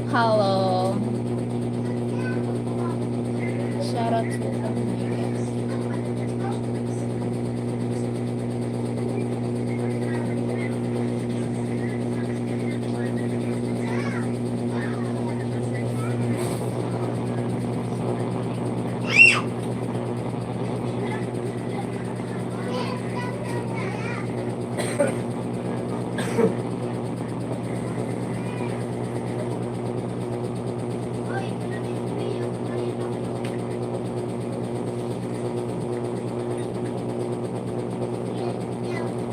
Hello. Shout out to them, I guess.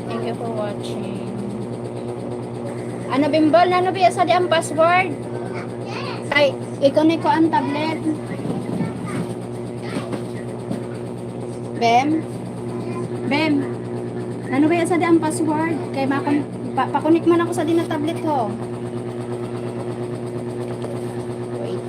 Thank you for watching. Ano bimbol? Ano biya sa di ang password? Ay, i-connect ko ang tablet. Bem? Bem? Ano ba sa di ang password? Kay pakunik man ako sa di na tablet ko. Wait.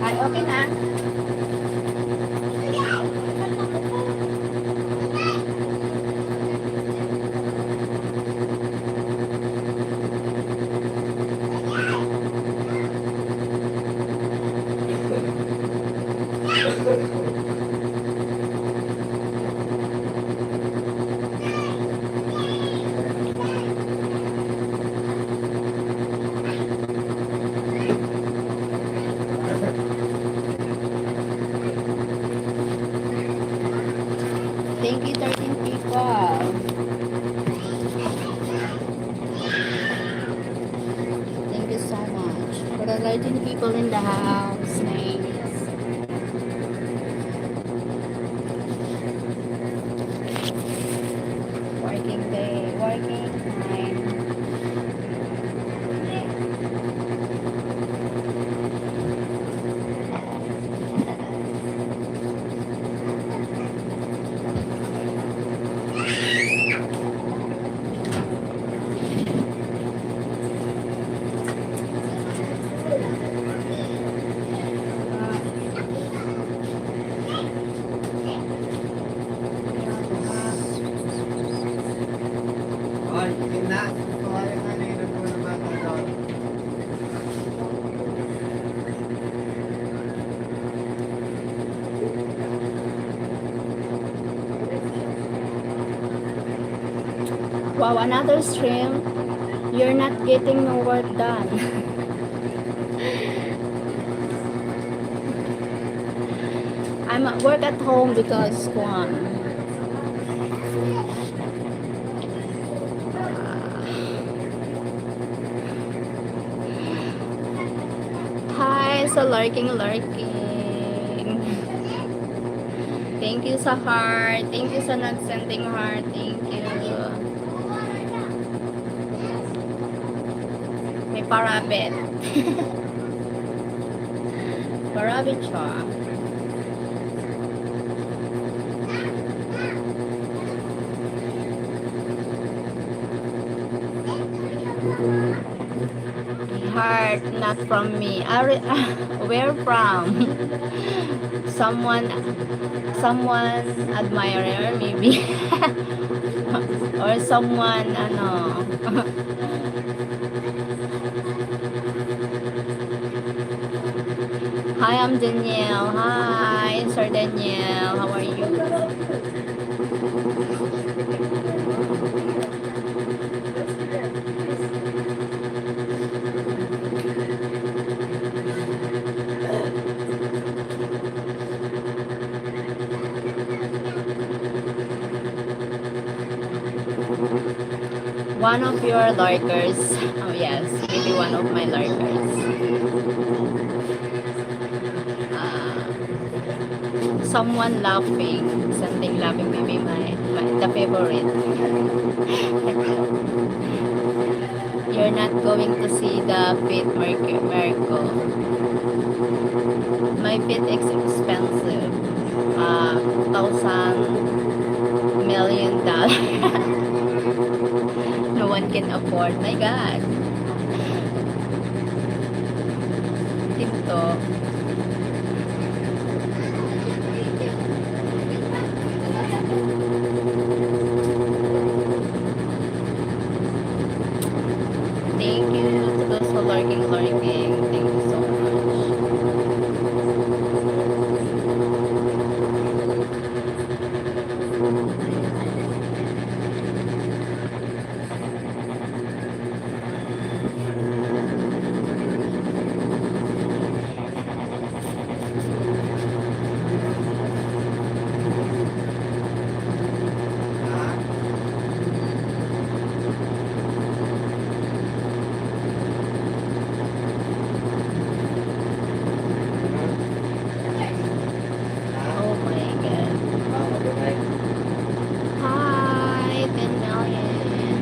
Ay, okay na. Thank you, 13 people. Thank you so much. For the 13 people in the house. Thanks. Working day, working time. Wow, another stream. You're not getting no work done. I'm at work at home because hi, so lurking. Thank you sa heart. Thank you sa nag-sending heart. Thank you. May parabet. Parabet siya. Heart, not from me. Where from? Someone admirer maybe. Or someone ano. Hi, I'm Danielle. Hi, Sir Daniel. How are you? One of your lurkers. Oh yes, maybe one of my lurkers. Someone laughing, something laughing, maybe my the favorite. You're not going to see the pit miracle. My pit is expensive. $1,000,000,000. No one can afford. My God. Ito. Thank you to those who lurking. Thank you so much. Oh my God. Hi, 10 million.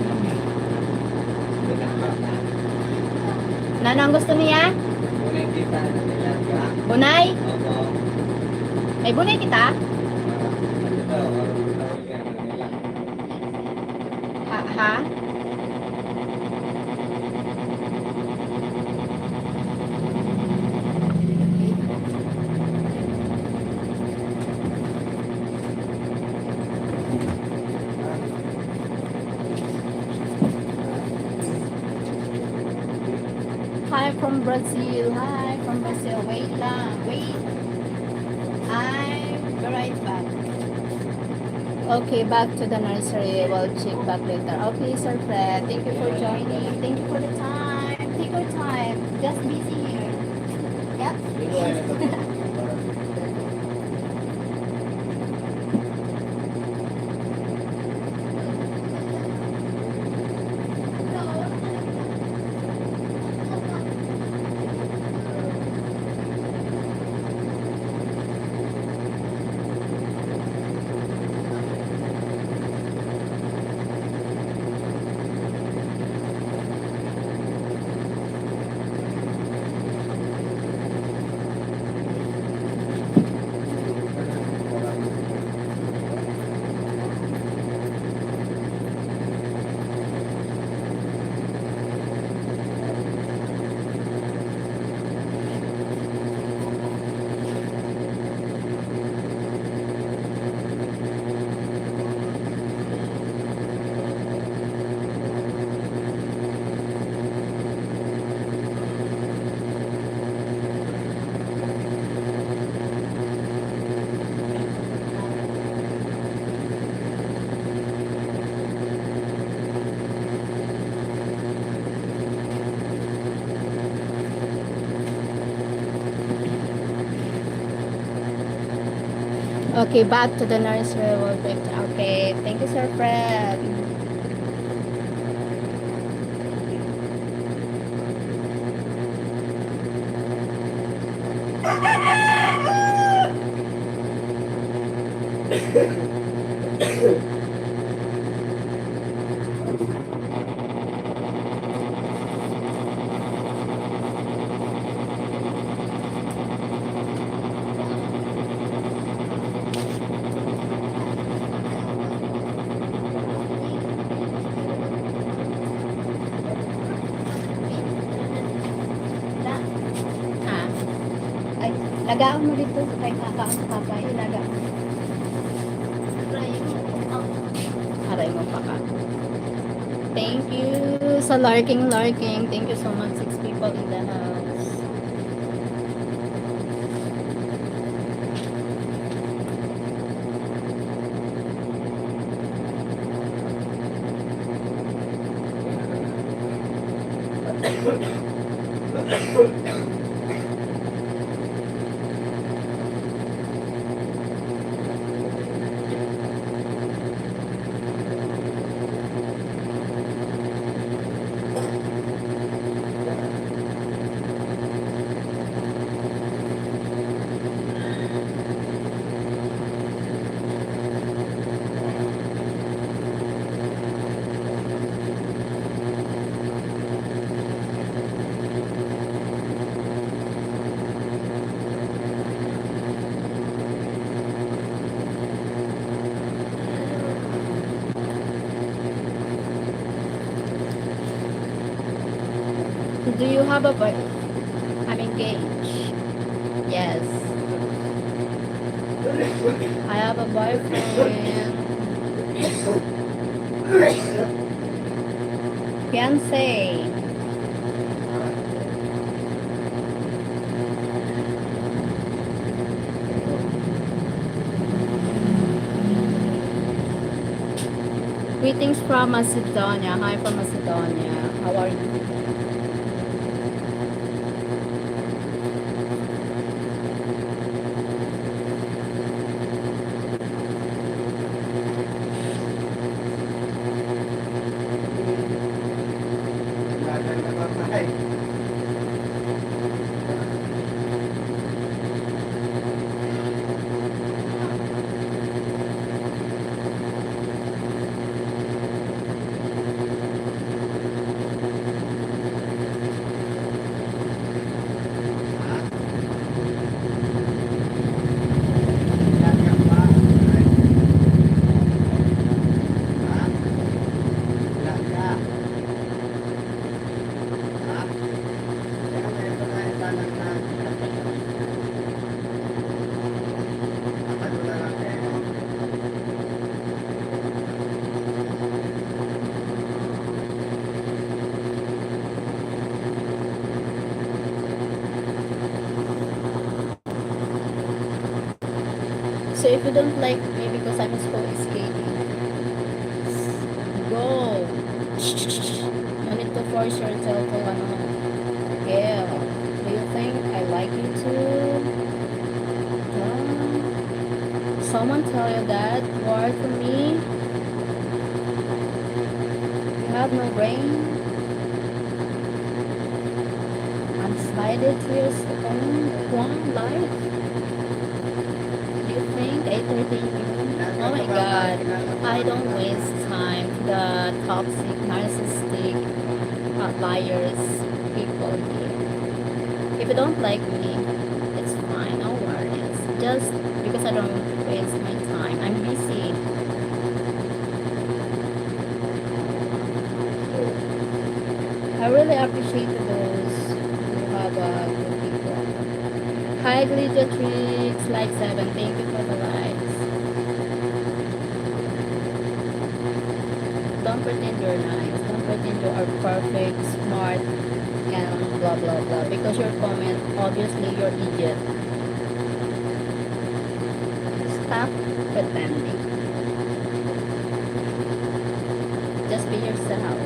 Ano ang gusto niya? Bunay? May bunay kita? Ha? Hi from Brazil. Hi from Brazil. Wait lang. Wait. I'm right back. Okay, back to the nursery. We'll check back later. Okay, Sir Fred. Thank you for joining. Thank you for the time. Take your time. Just busy here. Yep. Okay, back to the nursery. Okay, thank you, Sir Fred. Lagaan mo dito kay kaka ang papa, ilaga. Aray mo pa ka. Thank you sa larking. Thank you so much. 6 people in the house. Do you have a boy? I'm engaged. Yes. I have a boyfriend. Fiance. Greetings from Macedonia. Hi from Macedonia. How are you? So if you don't like me because I'm so skating, go. No need to force yourself to ano. Yeah. Do you think I like you too? Someone tell you that word for me? You have no brain? I'm decided to your one life. Do you think 8:30? Oh my god. I don't waste time to the toxic, narcissistic, liars people here. If you don't like me, it's fine, no worries. Just because I don't waste my time. I'm busy. I really appreciate those who have good people. Hi, Glittertrix, like 7. Thank you for the likes. Don't pretend you're nice. Don't pretend you are perfect, smart, and blah blah blah. Because your comment, obviously you're idiot. Stop pretending. Just be yourself.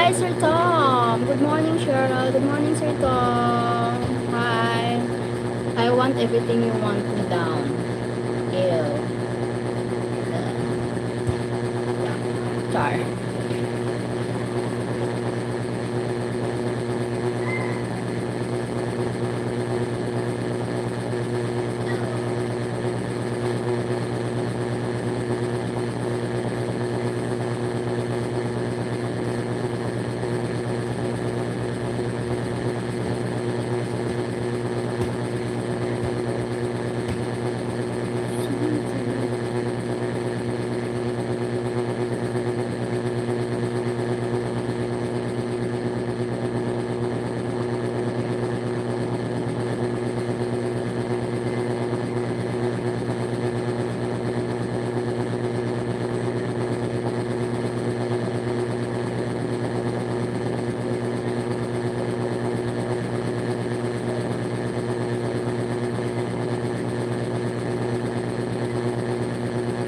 Hi, Sir Tom. Good morning, Cheryl. Good morning, Sir Tom. Hi. I want everything you want me down. Ew. Char.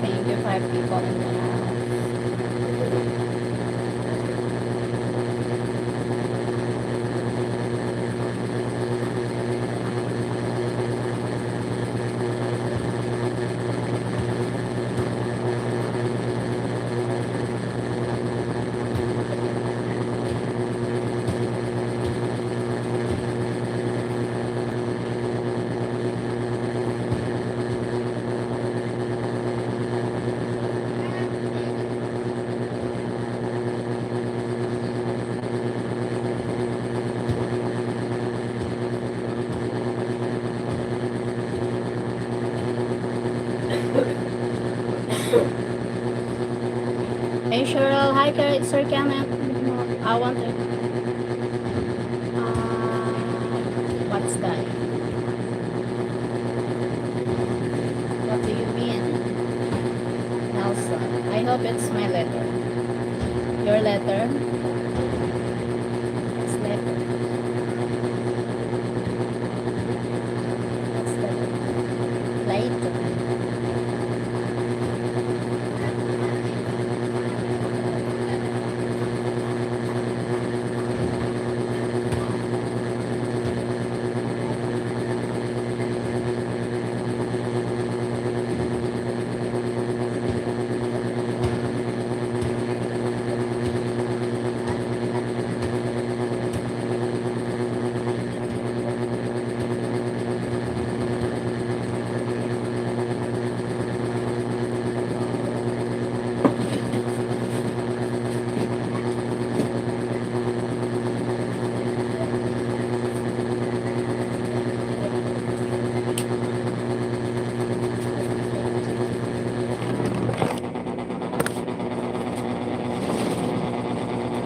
Thank you, 5 people in the house. Hey, Cheryl. Hi, Sir Cameron. I want it. What's that? What do you mean? Nelson. I hope it's my letter. Your letter? It's letter. What's letter? Later.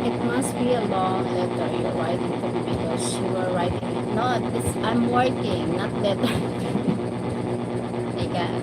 It must be a long letter you're writing to me because you were writing it. No, I'm working, not letter. My God.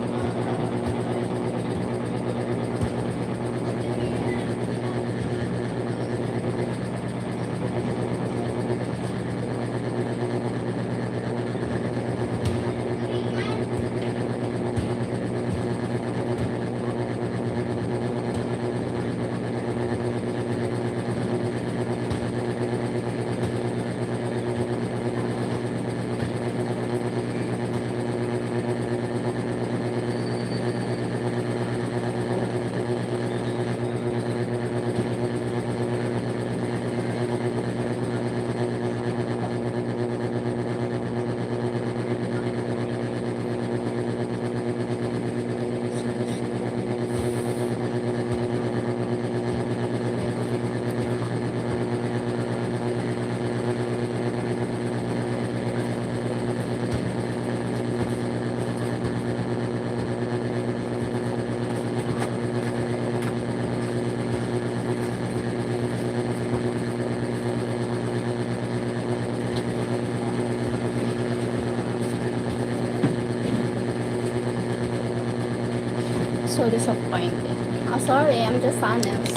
So disappointed. Oh, sorry, I'm just honest.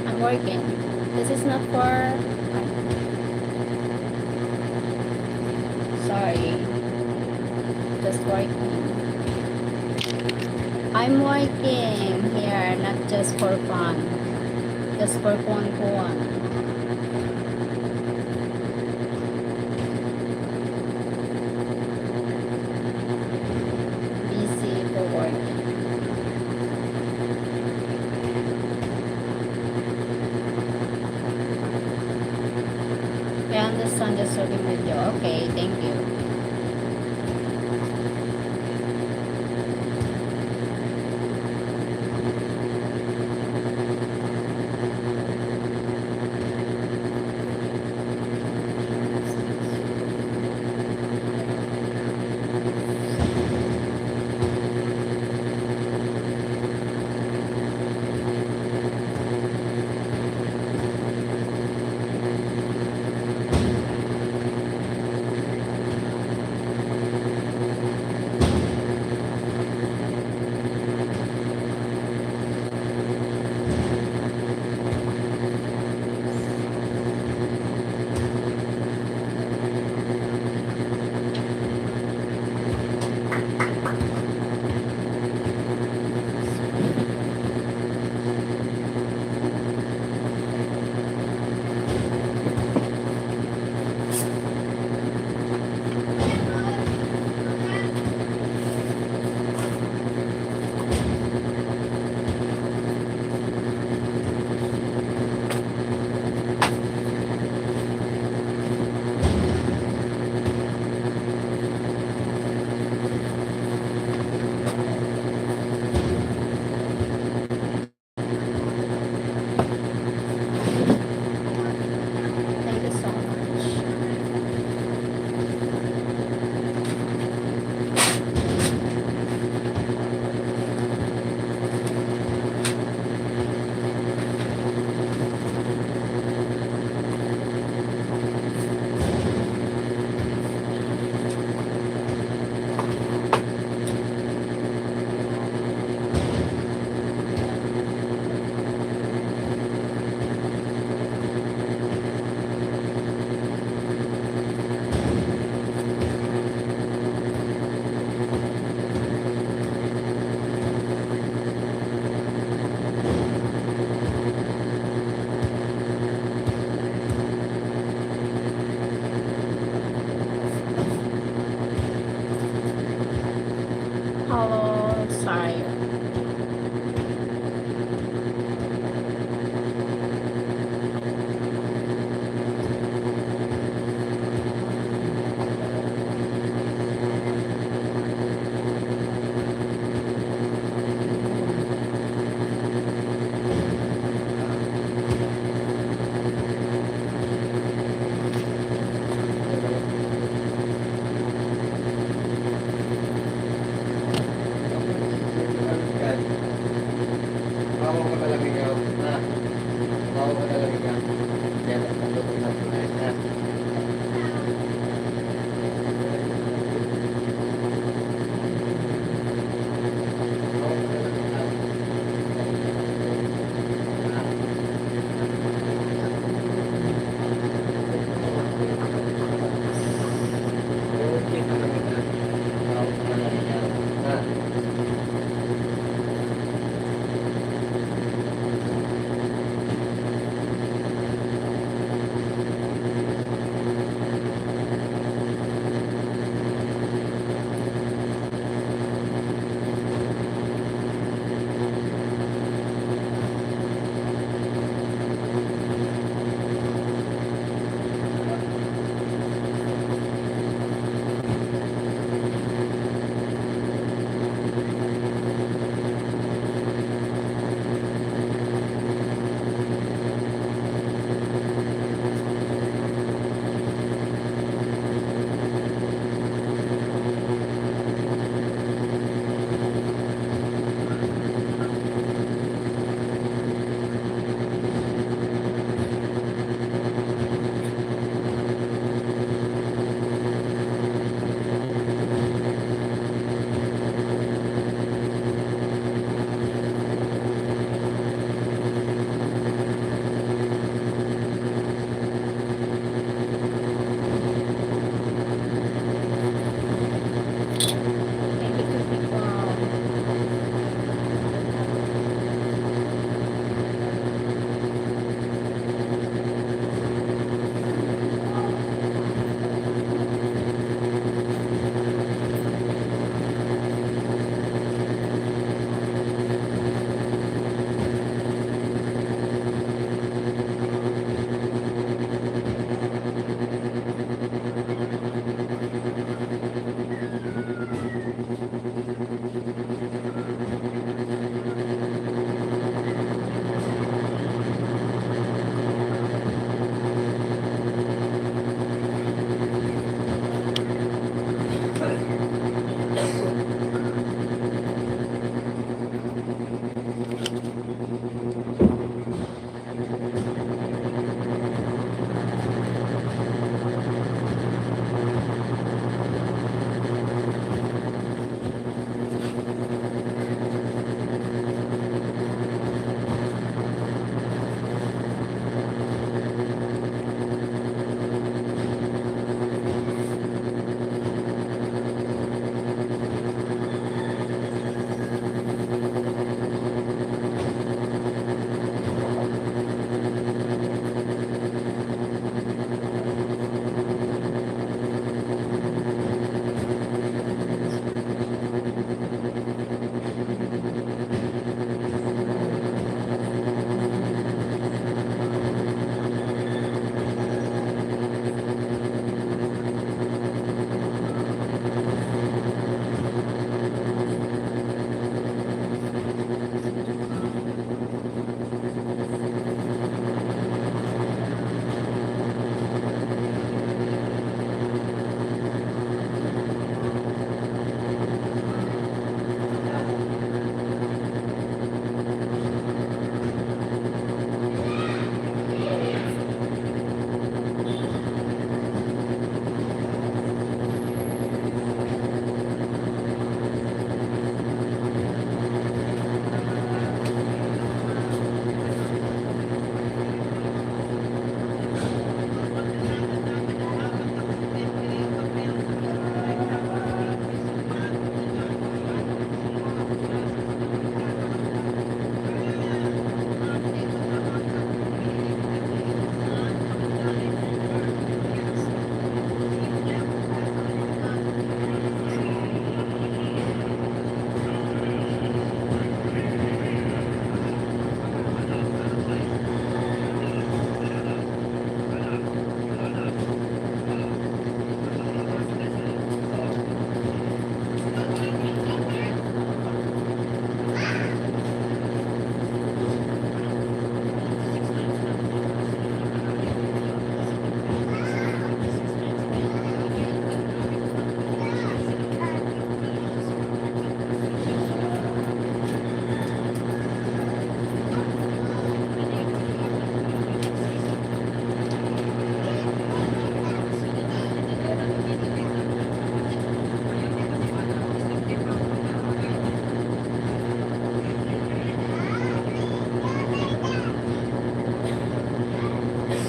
I'm working. This is not for... Sorry. Just working. I'm working here, not just for fun. Just for fun. son just serving with you. Okay, thank you.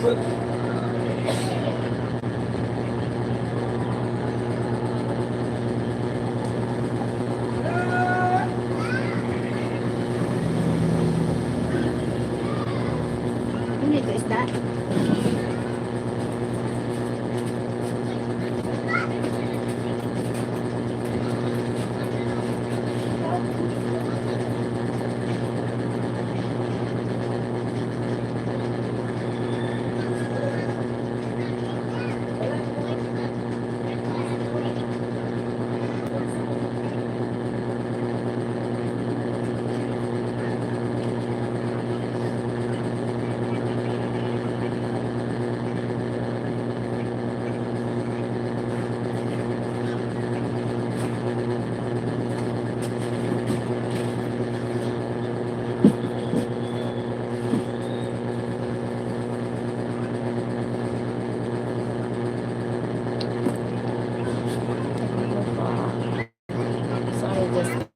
Ano ito, isda? Sorry, just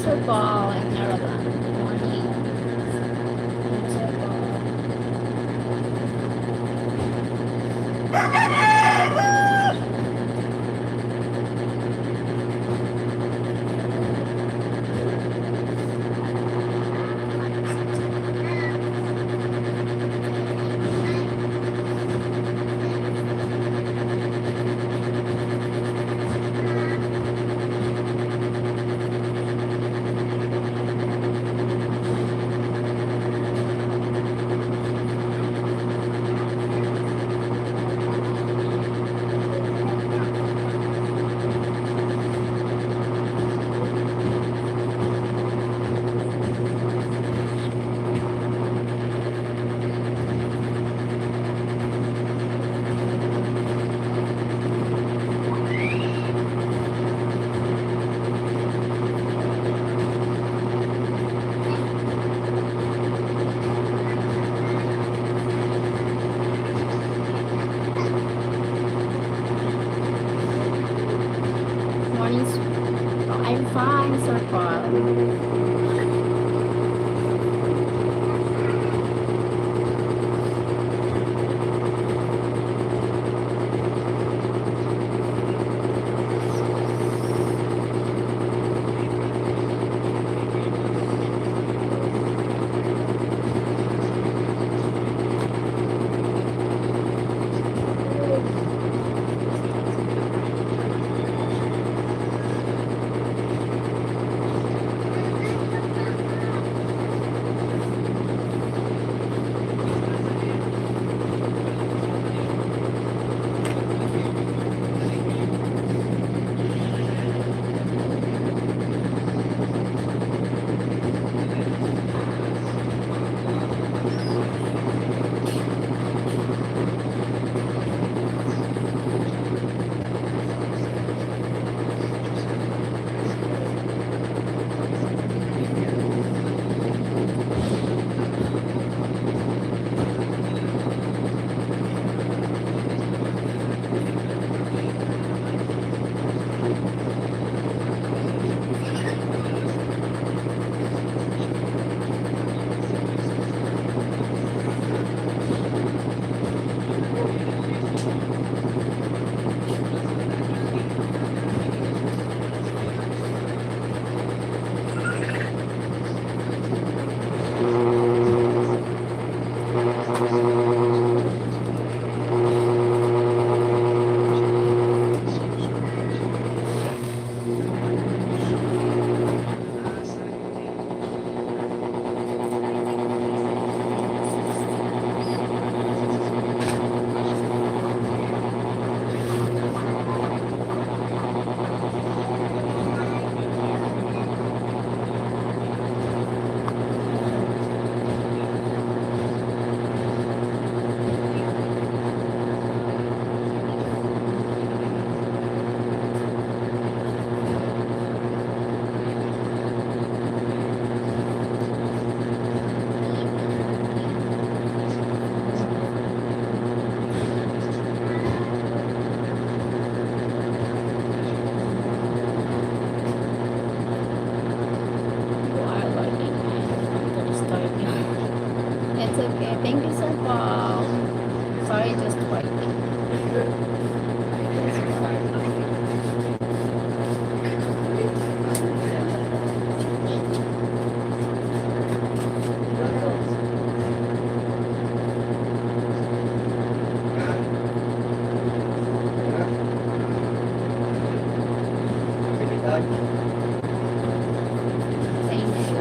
Sir Paul and Marilyn. Good morning. Sir Paul. Morning. Oh, I'm fine, Sir Paul. It's okay. Thank you, Sir Paul. Sorry, just waiting. Thank you.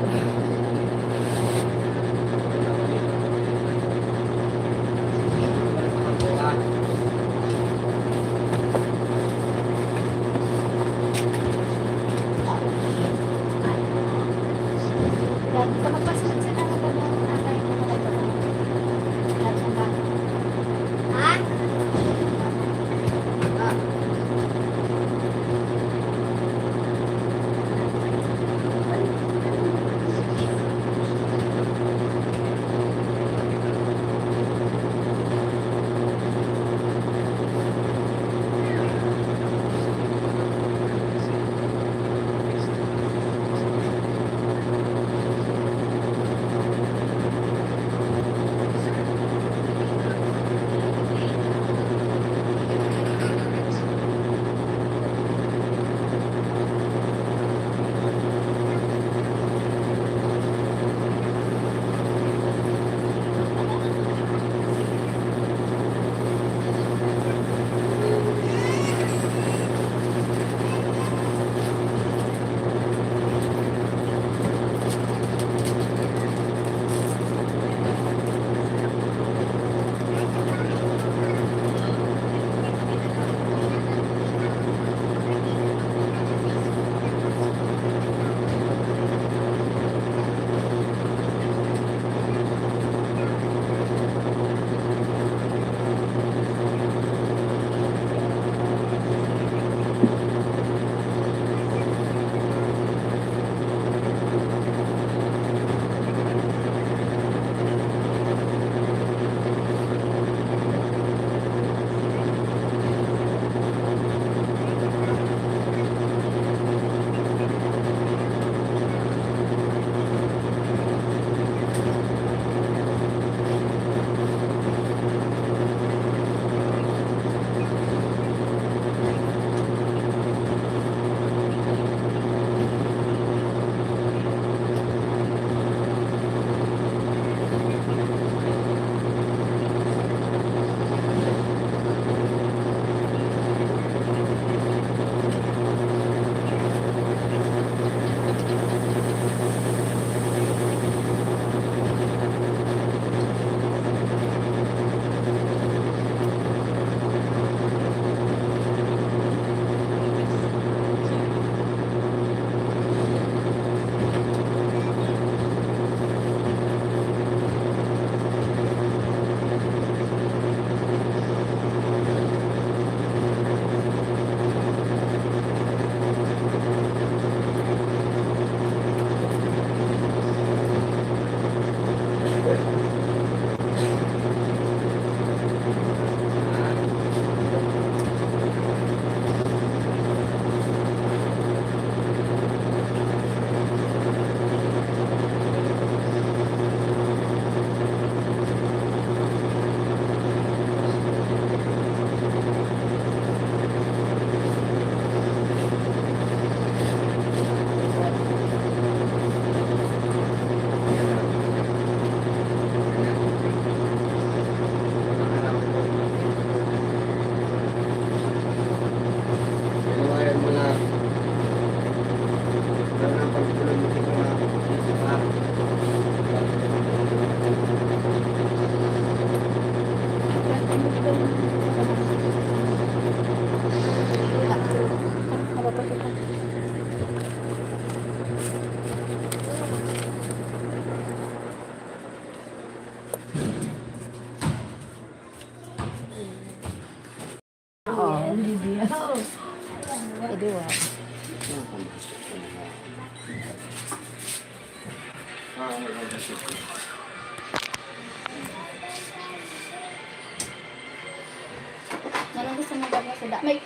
Anong gusto mo gawin sa may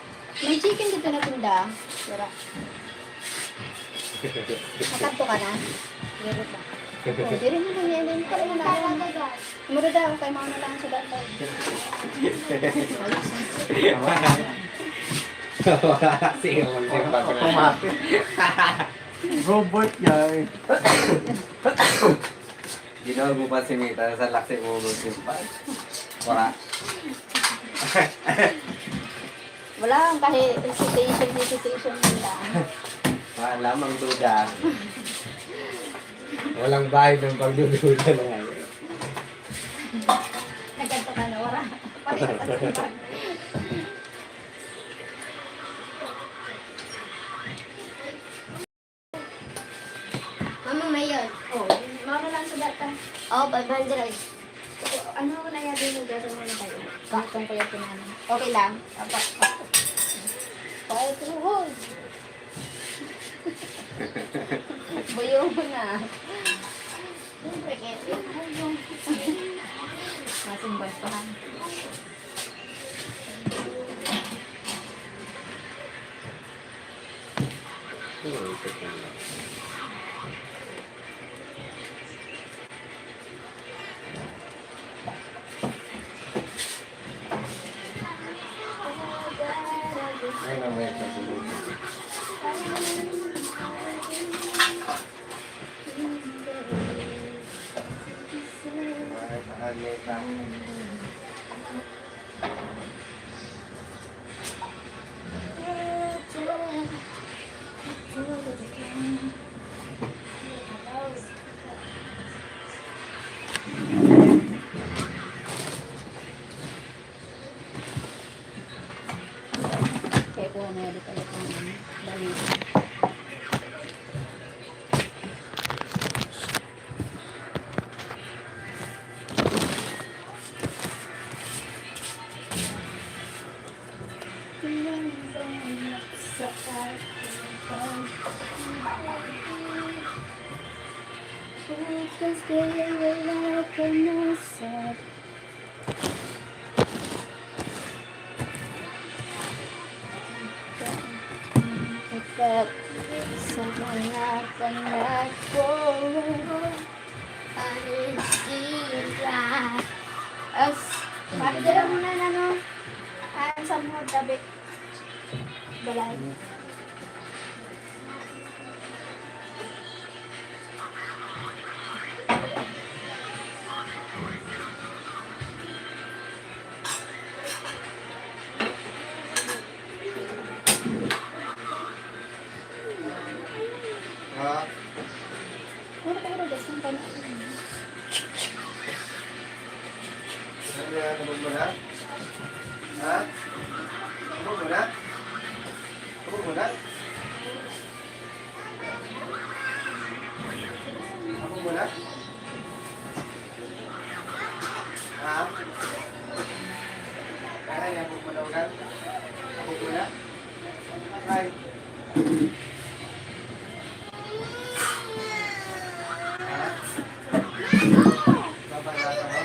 chicken dito na tinda. Tira. Nakadto ka na? Dito pa. Oh, diri mo na yan. Dito mo na. Mura daw, kay mga na lang sa data. Sige, automatic. Robot yan. Ginawa mo pa si Mita sa laksi mo magsimpan. Wala. Wala kang kahit hesitation nila. Lamang duda. Walang bayad ng pagdududa na yan. Nagkanto ka na, wala. Pakita. Mama, mayon. Oh, mama lang sa data. Oh, 500. Ano na yan din yung gano'n na kayo? Bakit ko yung pinanong? Okay lang? Apa. Kaya tuhod. Bayo mo na. Siyempre, kaya yung masing bastahan. Ay, namaya ka sa lupa. Ay, pahalita. Kaya po na dito pala itong balita. Because they were like a message. Ikat sa mga pangat ko anisira. As, pagdala mo na ano, sa mga tabi. Balay. Ha? Ano ka rin, guys? Ang pangat. Ano yan? Tabog mo na? Ha? Tabog mo na? Tabog mo na? Tabog mo na? Ha? Kaya yan, tabog mo na ugat? Tabog mo na? Ay. Ha? Babala ka ba?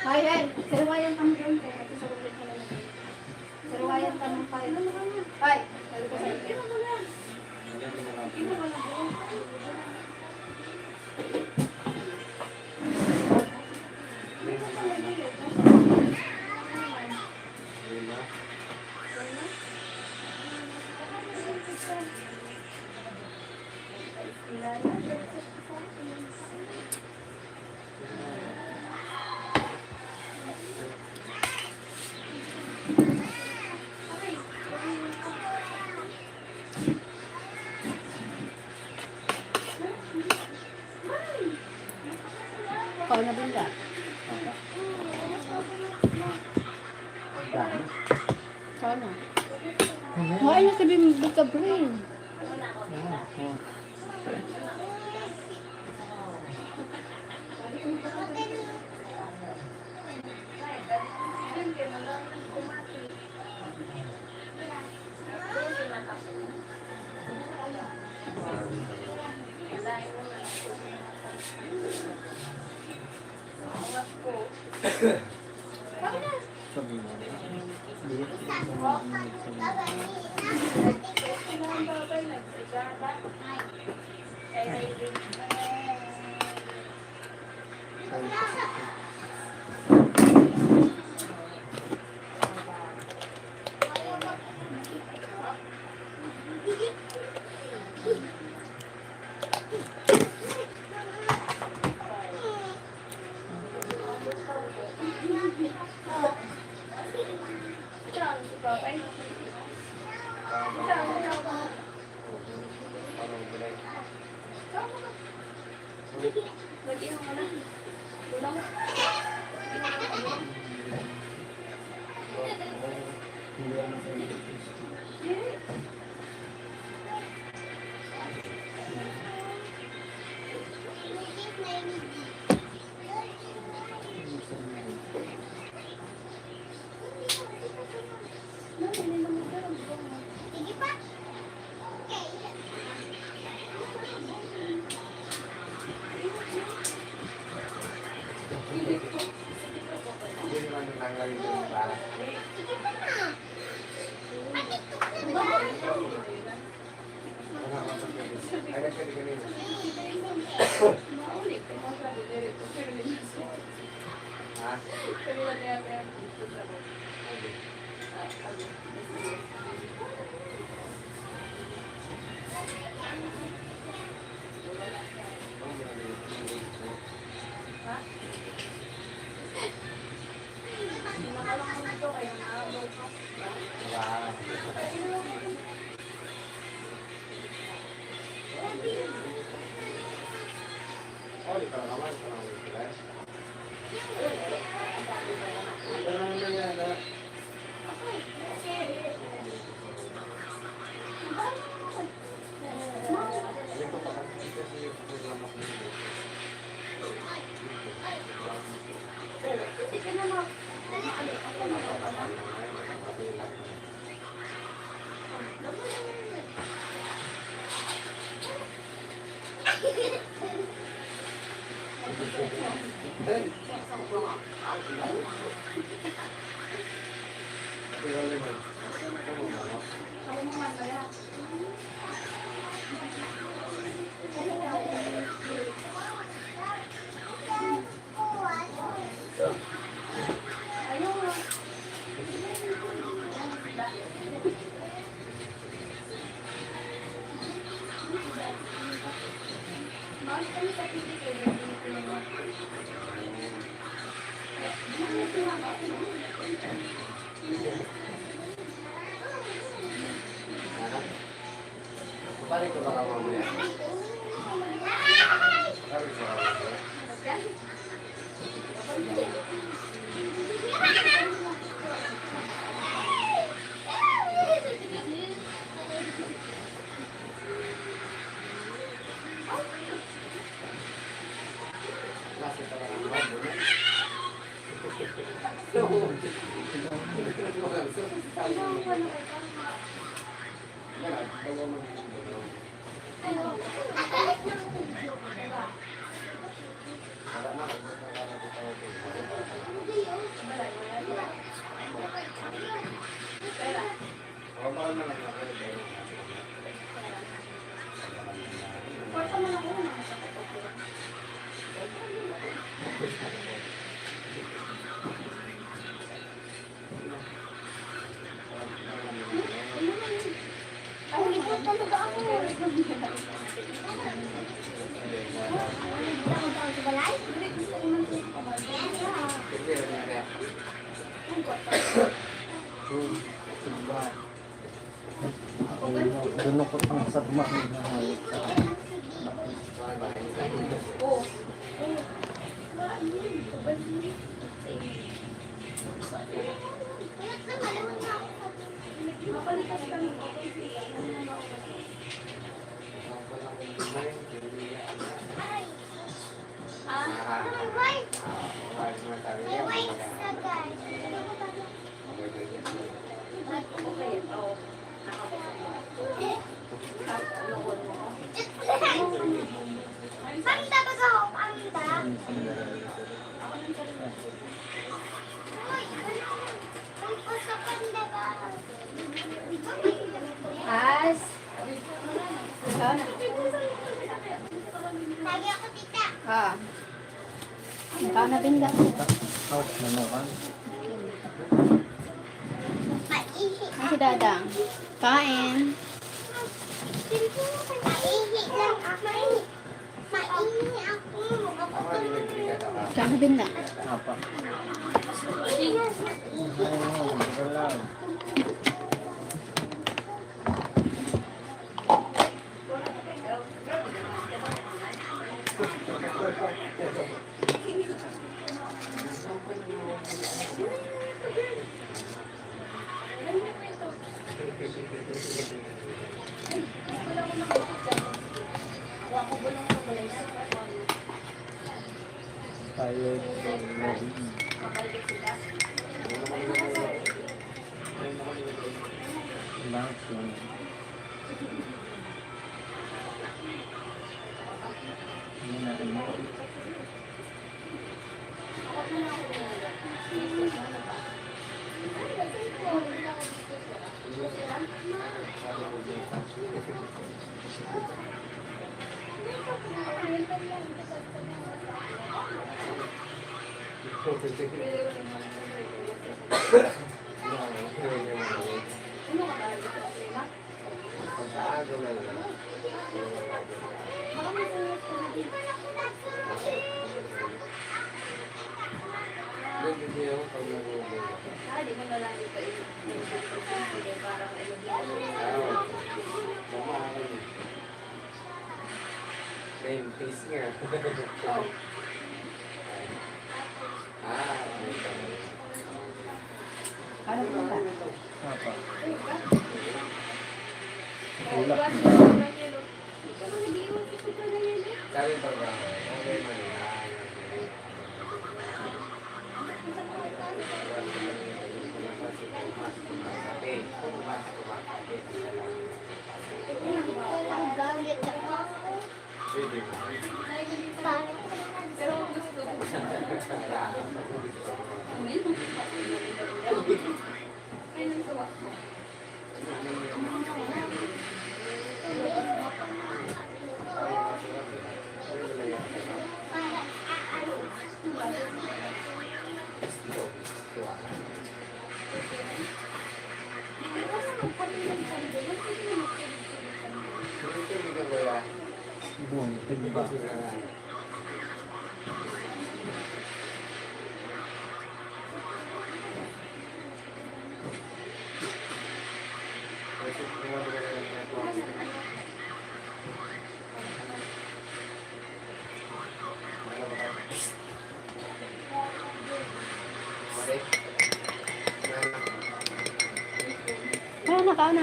Ay, sarawayan kami doon. Sarawayan kami tayo. Ay, sabi ko sa'yo. Ikaw na bunda. Sana. Why na sabi mo ka brain? Balik ko baka mamaya. Balik ko baka mamaya. Masih ka lang ang bago. Dunukot ang sagma. As. Ikaw na. Lagi ako tita. Ah. Ikaw na binda. Out na naman. Maihi. Ano si Dadang? Kain. Maihi lang ako. Maihi ako. Ikaw na binda. Apa? Ay, wala. Tayo. Langsung. Ini na ano. Ano binda? Apa? Wala. Galit ako. Doon, tigba. Kain na.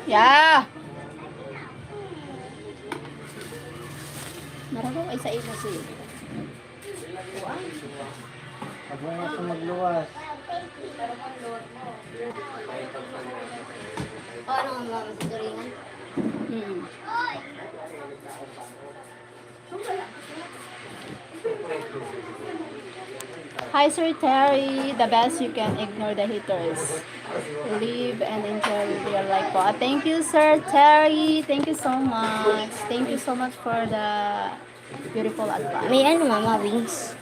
Ya. Marami ay sa imo si. Ako nga sa magluwas. Ano ang mga turingan? Hmm. Hi, Sir Terry. The best you can ignore the haters. Live and enjoy your life po. Thank you, Sir Terry. Thank you so much. Thank you so much for the beautiful advice. May ano mama, wings.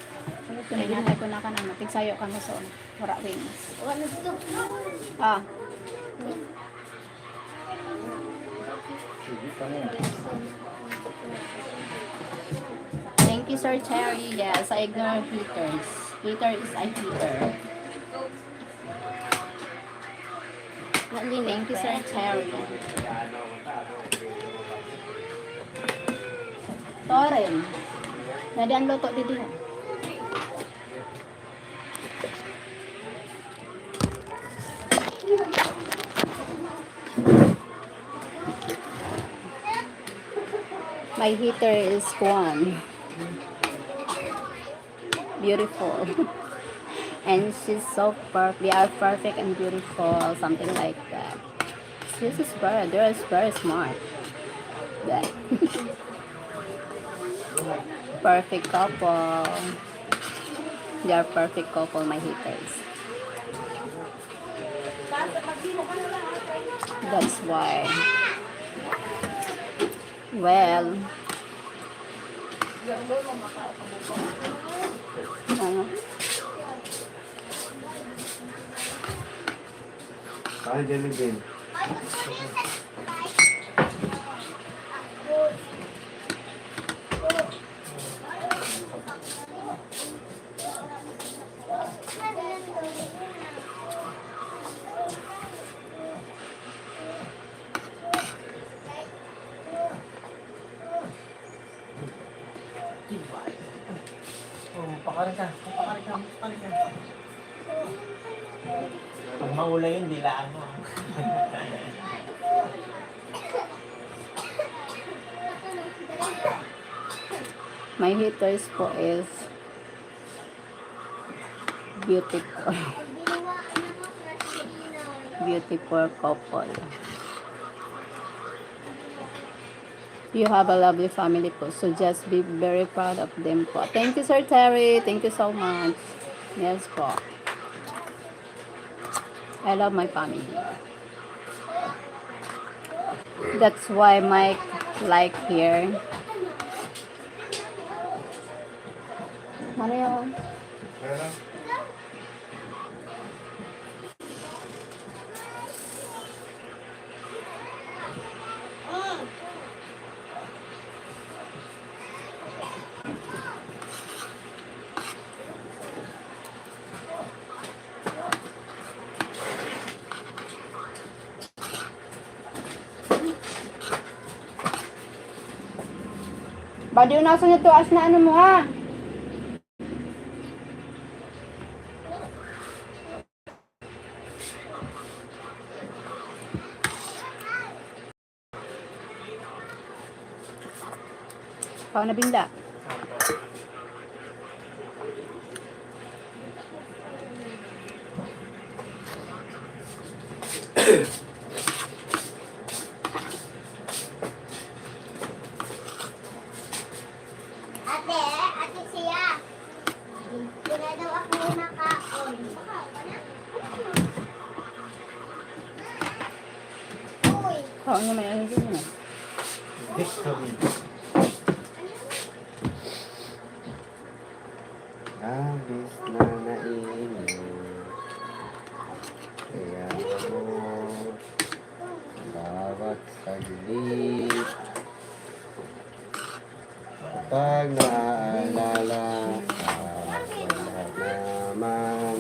Pinatay ko na ka na. Tigsayo ka mo so. Wala wings. Ano to? Ah. Sige pa niya. Thank you, Sir Terry. Yes, I ignore haters. Hater is a hater. Thank you, Sir Terry. Toren. Nadaan luto dito. My heater is one. Beautiful. And she's so perfect. We are perfect and beautiful. Something like that. This is very, they're very smart. That. Perfect couple. They are perfect couple, my haters. That's why. Well. Ay, jelly bean. Pakarin ka. Pakarin ka. Pakarin ka. Pag maula yun, dilaan mo. My haters po is beautiful. Beautiful couple. You have a lovely family po. So just be very proud of them po. Thank you, Sir Terry. Thank you so much. Yes po. I love my family. That's why Mike like here. Ano yun? Ano? Badi nasa nyo tuas na ano mo ha? Pao na bingla. Ate siya. Kaya daw ako nakaon. Uy. Pao na may ano dito na. Victory. Labis na nainit. Kaya mo bawat saglit. Kapag naaalala lahat naman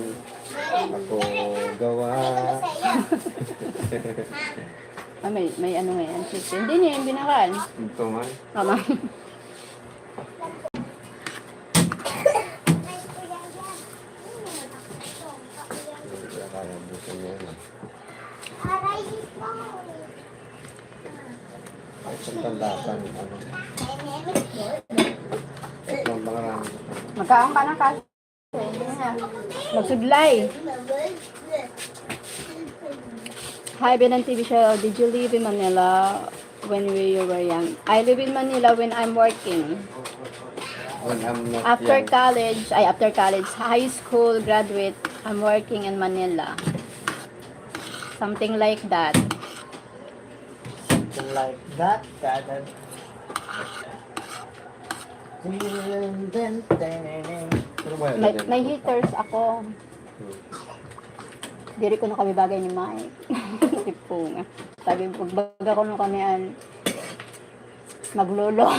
ako gawa. Ah, may ano ngayon. Hindi niya yung binakan. Ito man. Tama. Kaya buto niya yun. Aray, ito. Ay, sa talasan. Ang mga rami. Magkaon ka ng kasi. Hindi na. Magsudlay. Hi, Benan TV show. Did you live in Manila when you were young? I live in Manila when I'm working. when I'm not After young. college, high school graduate, I'm working in Manila. Something like that. Something like that. Pero ba May, yan? may haters ako. Diri ko na kami bagay ni Mike. Tipo nga. Sabi, pagbaga ko nung kami maglolo.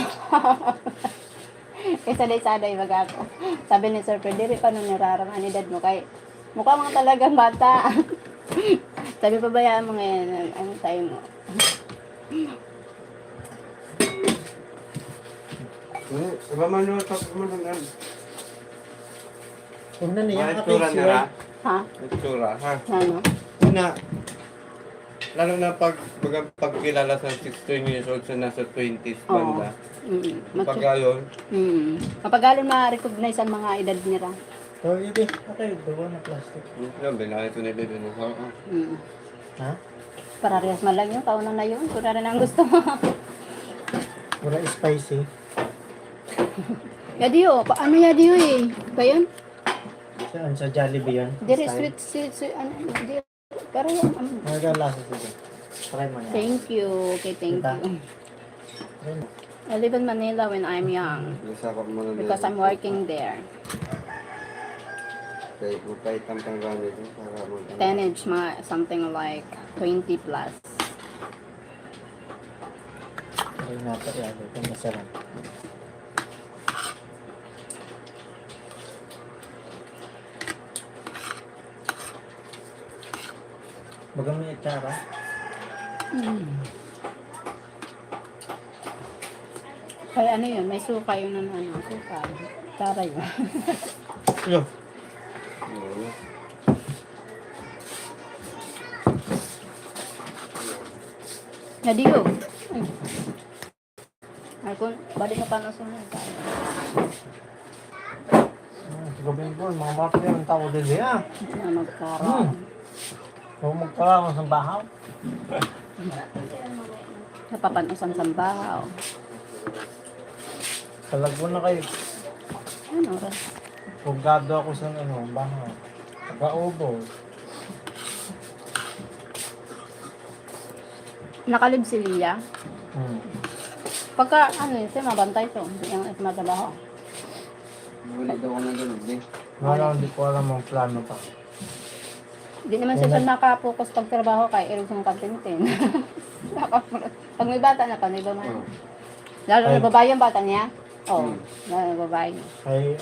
Kaya sanay-sanay baga ako. Sabi ni Sir Fred, diri pa nung nararamdaman ni dad mo kay mukha mga talagang bata. Sabi, pabayaan mo ngayon. Ano tayo mo? Iba man yung tapos mo lang. Una niya Mga ang itsura apis nila. Ha? Itsura, ha? Ano? Una, lalo na pagkilala sa 16 years old sa nasa 20s banda. Pag gayon, Mapagalon ma-recognize ang mga edad nila. So, hindi. Okay, gawa na plastic. yung binakit ko nila dun. Ha? Parehas man lang yun. Kaunan na yun. Kung na rin ang gusto mo. Pura spicy. Yadiyo. Ano yadiyo eh? Ba yun? Saan sa Jollibee yan? Diri Style. sweet, ano, diri. Pero yan. Naglalasa sige. Try mo yan. Thank you. Okay, thank Diba? you. Try mo. I live in Manila when I'm young. Nasakap mo na Because I'm working there. Kaya upay tampang gamit para mo. Teenage, mga something like 20 plus. Try natin yan. Ito masarap. Bagang may itsara. Kaya ano yun, may suka yun ano, suka. Tara yun. Yo. Yadiyo. Ay, kung balik na pa na sunod tayo. Gabing po, mga mafia ang tawag din niya. Na magkaroon. Kung magkaroon sa bahaw. Napapanusan sa bahaw. Talagpo na kayo. Ano ra? Pugado ako sa bahaw. Pagka-ubo. Nakalib si Lia. Pagka, ano yun, siya mabantay to. Hindi yung matabaho. Wala daw ako nang ganun, eh. Wala, hindi ko alam ang plano pa. Hindi naman siya nakapokus pagtrabaho kay Erog ng katintin. Pag may bata na pa, may babae. Lalo na babae ang bata niya. Oo, lalo na babae niya. Ay,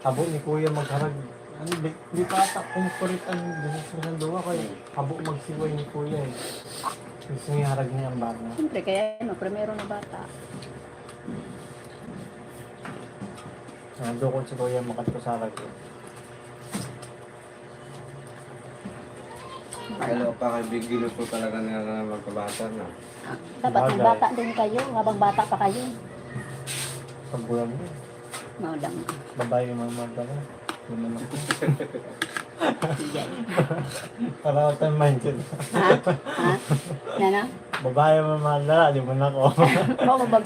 abo ni Kuya magharag. Di pa ata kumukurit ang buhok sa duwa kay abo magsiway ni Kuya eh. Gusto niya harag niya ang bata. Siyempre, kaya primero na bata. Nandukot si Kuya makatkusarag ko. Kaya pa kay big ginusto talaga nila na magkabata na. Dapat may bata din kayo, habang bata pa kayo. Pagbulan mo. Maudang. Babae yung mga magdala. Yun naman ako. Yan. Para ako tayong mindset. Ha? Ha? Nana? Babae yung mga magdala, di mo na ako.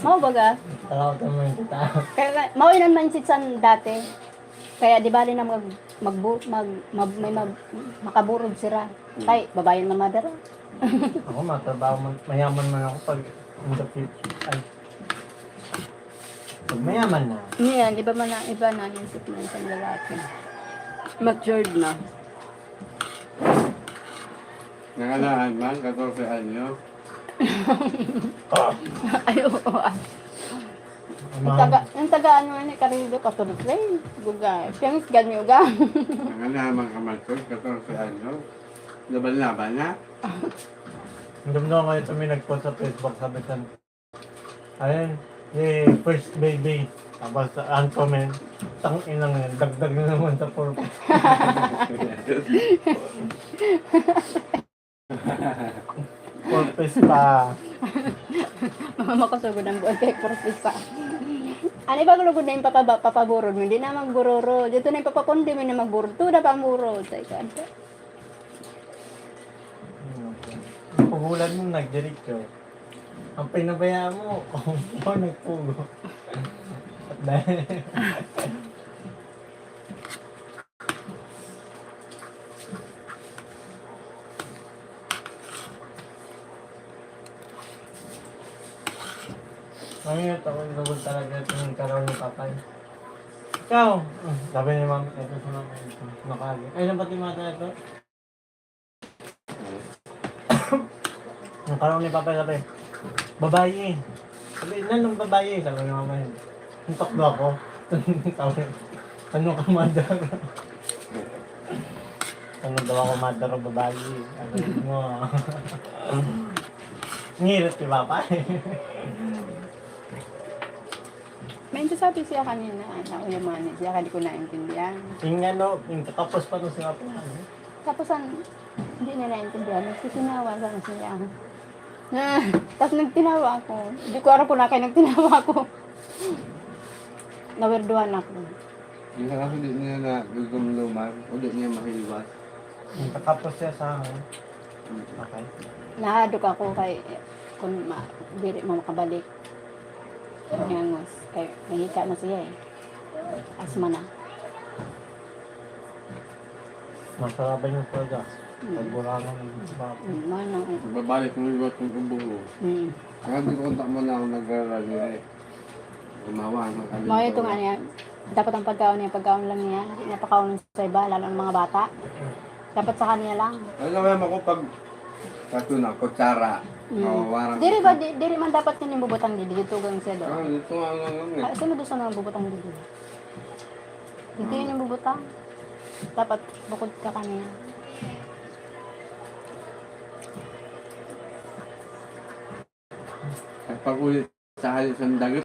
Mau baga. Para ako tayong mindset. Kaya mau inan mindset sa dati. Kaya di bali na makaburod sila. Kay babae na madara. Ako matrabaho, mayaman man ako pag in the future. Ay. Pag mayaman na. Yan, iba na yung isip na isang lalaki. Matured na. Nangalaan man, 14 anyo. Ay, oo. Yung taga ano ni Carilo, katulad rin. Gugay. Siyang ganyo ga. Nangalaan man kamaltos, 14 anyo. Laban-laban na. Hanggang na ngayon kami nagpost sa Facebook, sabi ko, ayun, first baby. Tapos ang comment, tang inang yan, dagdag na naman sa purpose. Purpose pa. Makasugod ang buwan kay Porpisa. Ano ba gulugod na yung papaburod mo? Hindi na magburoro. Dito na yung papakundi mo na magburod. Tuda pa ang burod. Ang puhulan mo nagdiretso. Ang pinabayaan mo, nagpugo. At Ngayon, ako lugod talaga ito yung karoon ni Papay. Ikaw! Sabi ni Ma'am, ito sa Ma'am, ito. Nakagi. Ay, nabat yung mata ito? Yung karoon ni Papay, sabi, babae. Sabi, nanong babae? Sabi ni Mama yun. Hintok daw ako. Sabi, ano ka madara? Ano daw ako madara babae? Ano mo? Ngirit si Papay. May sabi siya kanina, uyamanin siya, hindi ko naintindihan. Yung ano, yung tapos pa nung sila po. Tapos hindi niya naintindihan, nagtitinawa sana siya. Tapos nagtinawa ako. Hindi ko alam kung na kayo nagtinawa ako. Nawirduhan ako. Yung sa kaso di niya na gugumluman, o di niya mahiwas. Yung tapos siya sa akin. Okay. Nahadok ako kay kung diri mo makabalik. Ngangos. Kaya nahika na siya eh. Asma na. Masarap yung product. Pagburangan ng baba. Manang. Babalik mo yung batong ubuo. Kaya di kontak mo na ako nag-rally eh. Gumawa ng kalimutan. Mga ito nga niya. Dapat ang pagkaon lang niya. Hindi niya pakaon sa iba, lalo ng mga bata. Dapat sa kanya lang. Alam mo ko pag katuna, kutsara. Warang. Diri man dapat yun yung bubutang didi. Dito gang siya doon. Dito nga lang eh. Sino doon sa mga bubutang didi? Dito yun yung bubutang. Dapat bukod ka kanya. At pag ulit sa halit ng dagat,